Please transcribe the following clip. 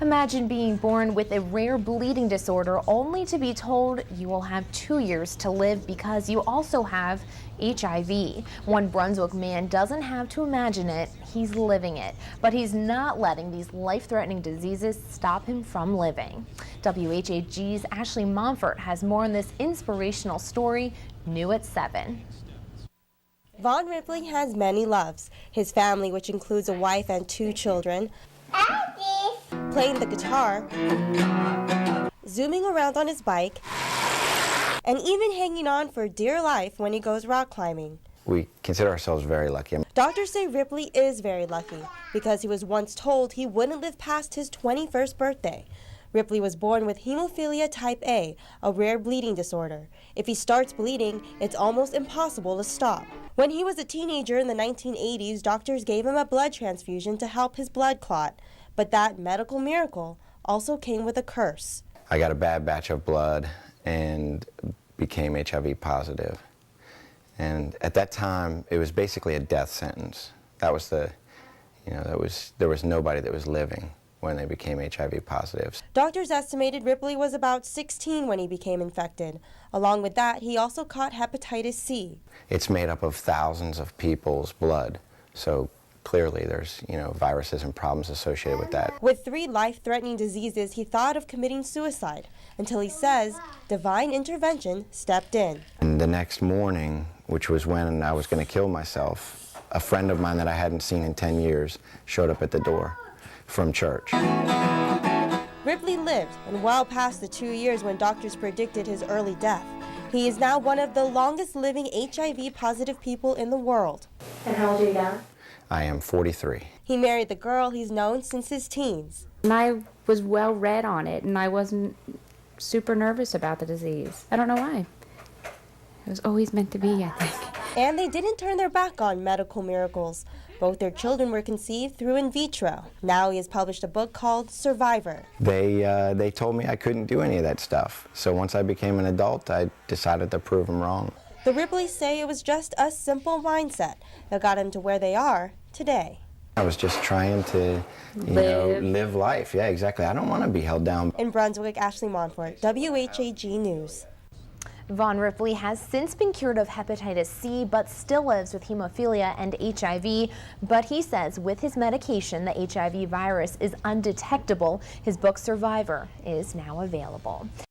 Imagine being born with a rare bleeding disorder only to be told you will have 2 years to live because you also have HIV. One Brunswick man doesn't have to imagine it, he's living it. But he's not letting these life-threatening diseases stop him from living. WHAG's Ashley Monfort has more on this inspirational story, new at 7. Vaughn Ripley has many loves. His family, which includes a wife and 2 children, playing the guitar, zooming around on his bike, and even hanging on for dear life when he goes rock climbing. We consider ourselves very lucky. Doctors say Ripley is very lucky because he was once told he wouldn't live past his 21st birthday. Ripley was born with hemophilia type A, a rare bleeding disorder. If he starts bleeding, it's almost impossible to stop. When he was a teenager in the 1980s, doctors gave him a blood transfusion to help his blood clot. But that medical miracle also came with a curse. I got a bad batch of blood and became HIV positive. And at that time, it was basically a death sentence. That was there was nobody that was living when they became HIV positive. Doctors estimated Ripley was about 16 when he became infected. Along with that, he also caught hepatitis C. It's made up of thousands of people's blood, so clearly there's, viruses and problems associated with that. With 3 life-threatening diseases, he thought of committing suicide until he says divine intervention stepped in. And the next morning, which was when I was going to kill myself, a friend of mine that I hadn't seen in 10 years showed up at the door from church. Ripley lived, and well past the 2 years when doctors predicted his early death. He is now one of the longest living HIV-positive people in the world. And how old are you now? I am 43. He married the girl he's known since his teens. And I was well read on it, and I wasn't super nervous about the disease. I don't know why. It was always meant to be, I think. And they didn't turn their back on medical miracles. Both their children were conceived through in vitro. Now he has published a book called Survivor. They told me I couldn't do any of that stuff. So once I became an adult, I decided to prove them wrong. The Ripleys say it was just a simple mindset that got him to where they are today. I was just trying to, live life. Yeah, exactly. I don't want to be held down. In Brunswick, Ashley Monfort, WHAG News. Vaughn Ripley has since been cured of hepatitis C, but still lives with hemophilia and HIV. But he says with his medication, the HIV virus is undetectable. His book, Survivor, is now available.